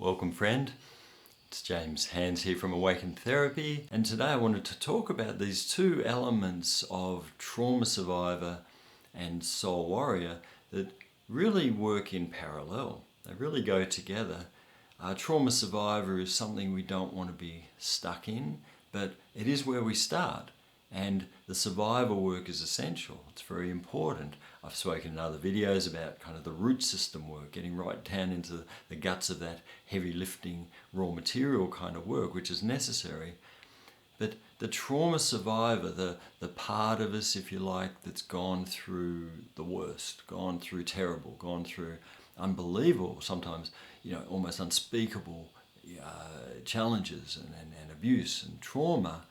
Welcome friend, it's James Hands here from Awakened Therapy, and today I wanted to talk about these two elements of trauma survivor and soul warrior that really work in parallel. They really go together. Trauma survivor is something we don't want to be stuck in, but it is where we start. And the survival work is essential. It's very important. I've spoken in other videos about kind of the root system work, getting right down into the guts of that heavy lifting raw material kind of work, which is necessary. But the trauma survivor, the part of us, if you like, that's gone through the worst, gone through terrible, gone through unbelievable, sometimes almost unspeakable challenges and abuse and trauma,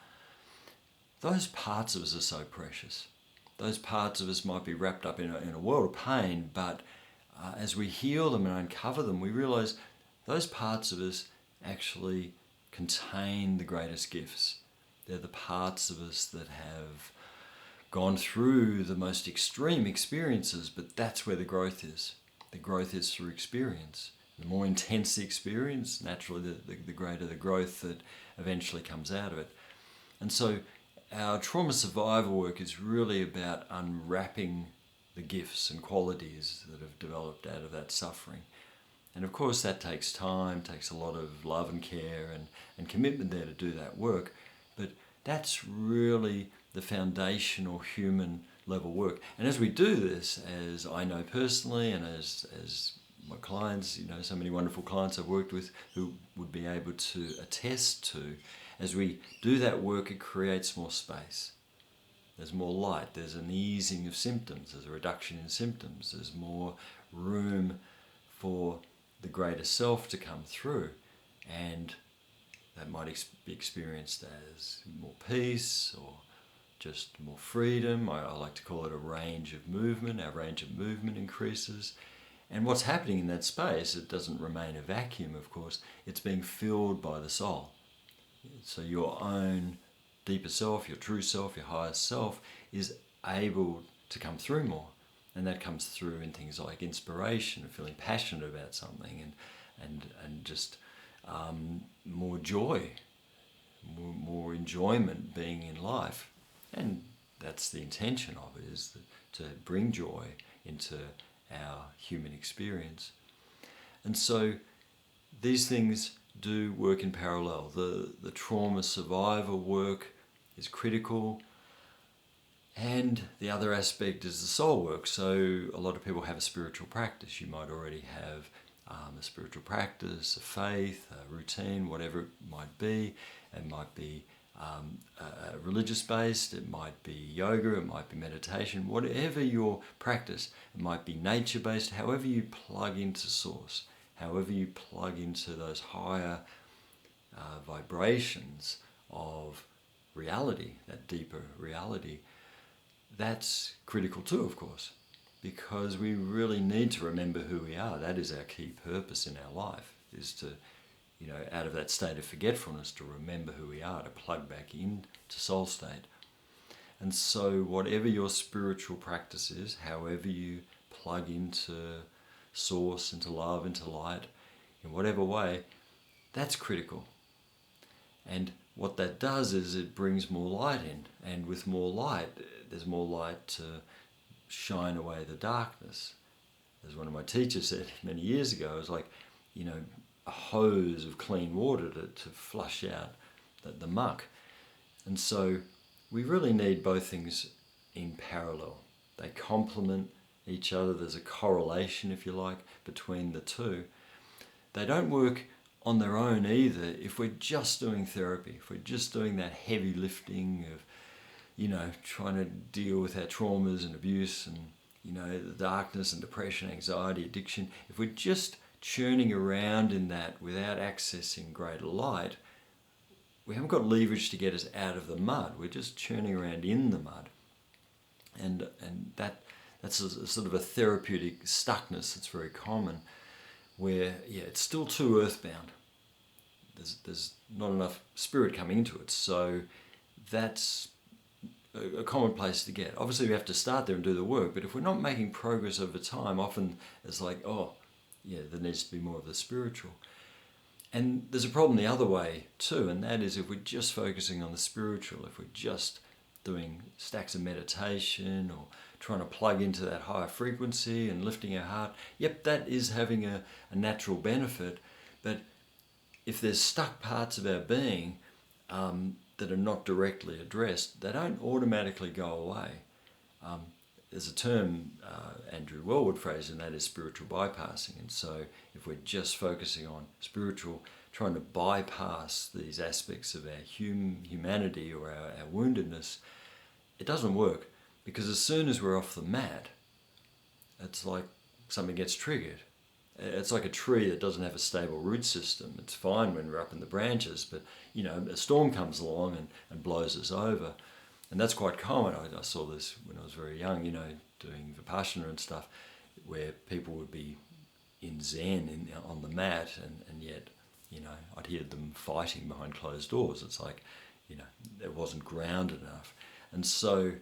those parts of us are so precious. Those parts of us might be wrapped up in a world of pain, but as we heal them and uncover them, we realize those parts of us actually contain the greatest gifts. They're the parts of us that have gone through the most extreme experiences, but that's where the growth is. The growth is through experience. The more intense the experience, naturally the greater the growth that eventually comes out of it. And so our trauma survival work is really about unwrapping the gifts and qualities that have developed out of that suffering. And of course that takes time, takes a lot of love and care and commitment there to do that work. But that's really the foundational human level work. And as we do this, as I know personally and as my clients, so many wonderful clients I've worked with who would be able to attest to, as we do that work, it creates more space. There's more light, there's an easing of symptoms, there's a reduction in symptoms, there's more room for the greater self to come through. And that might be experienced as more peace or just more freedom. I like to call it a range of movement. Our range of movement increases. And what's happening in that space, it doesn't remain a vacuum, of course. It's being filled by the soul. So your own deeper self, your true self, your highest self is able to come through more. And that comes through in things like inspiration, feeling passionate about something, and just more joy, more enjoyment being in life. And that's the intention of it, is to bring joy into our human experience. And so these things do work in parallel. The trauma survivor work is critical, and the other aspect is the soul work. So a lot of people have a spiritual practice. You might already have a spiritual practice, a faith, a routine, whatever it might be. It might be religious based, it might be yoga, it might be meditation, whatever your practice. It might be nature based, however you plug into source, however you plug into those higher vibrations of reality, that deeper reality. That's critical too, of course, because we really need to remember who we are. That is our key purpose in our life, is to, out of that state of forgetfulness, to remember who we are, to plug back into soul state. And so whatever your spiritual practice is, however you plug into source, into love, into light, in whatever way, that's critical. And what that does is it brings more light in. And with more light, there's more light to shine away the darkness. As one of my teachers said many years ago, it was like, a hose of clean water to flush out the muck. And so we really need both things in parallel. They complement each other. There's a correlation, if you like, between the two. They don't work on their own either if we're just doing therapy, if we're just doing that heavy lifting of, trying to deal with our traumas and abuse and, the darkness and depression, anxiety, addiction. If we're just churning around in that without accessing greater light, we haven't got leverage to get us out of the mud. We're just churning around in the mud. And that's a sort of a therapeutic stuckness that's very common, where, it's still too earthbound. There's not enough spirit coming into it. So that's a common place to get. Obviously we have to start there and do the work, but if we're not making progress over time, often it's like, there needs to be more of the spiritual. And there's a problem the other way too, and that is if we're just focusing on the spiritual, if we're just doing stacks of meditation or trying to plug into that higher frequency and lifting our heart, yep, that is having a natural benefit. But if there's stuck parts of our being that are not directly addressed, they don't automatically go away. There's a term Andrew Wellwood phrase, and that is spiritual bypassing. And so if we're just focusing on spiritual, trying to bypass these aspects of our humanity or our woundedness, it doesn't work, because as soon as we're off the mat, it's like something gets triggered. It's like a tree that doesn't have a stable root system. It's fine when we're up in the branches, but a storm comes along and blows us over. And that's quite common. I saw this when I was very young, doing Vipassana and stuff, where people would be in Zen on the mat, and yet, I'd hear them fighting behind closed doors. It's like, it wasn't grounded enough. And so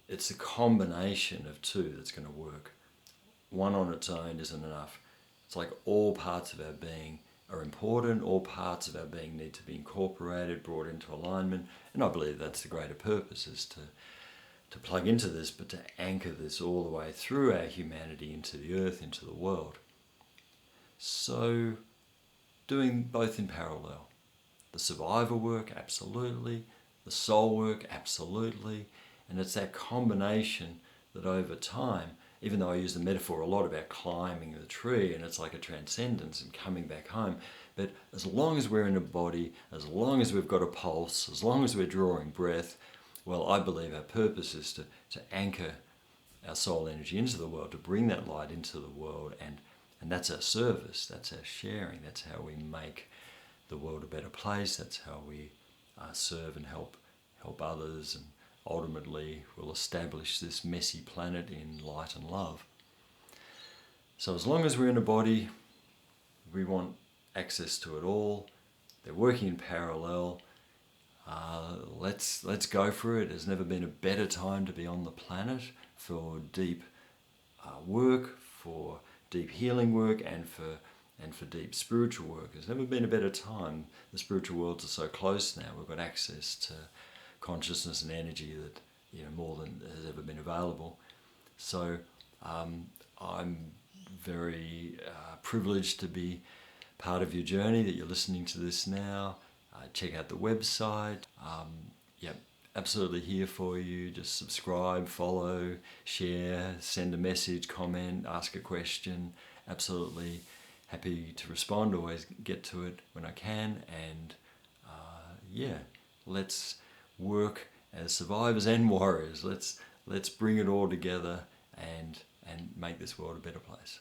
it's a combination of two that's going to work. One on its own isn't enough. It's like all parts of our being are important, all parts of our being need to be incorporated, brought into alignment, and I believe that's the greater purpose, is to plug into this, but to anchor this all the way through our humanity into the earth, into the world. So doing both in parallel. The survivor work, absolutely. The soul work, absolutely. And it's that combination that over time, even though I use the metaphor a lot about climbing the tree, and it's like a transcendence and coming back home, but as long as we're in a body, as long as we've got a pulse, as long as we're drawing breath, well, I believe our purpose is to anchor our soul energy into the world, to bring that light into the world, and that's our service, that's our sharing, that's how we make the world a better place, that's how we serve and help others, and ultimately we'll establish this messy planet in light and love. So as long as we're in a body, we want access to it all. They're working in parallel. Let's go for it. There's never been a better time to be on the planet for deep work, for deep healing work, and for deep spiritual work. There's never been a better time. The spiritual worlds are so close now. We've got access to consciousness and energy that more than has ever been available. So I'm very privileged to be part of your journey, that you're listening to this now. Check out the website. Absolutely here for you. Just subscribe, follow, share, send a message, comment, ask a question. Absolutely happy to respond. Always get to it when I can. And let's work as survivors and warriors. Let's bring it all together and make this world a better place.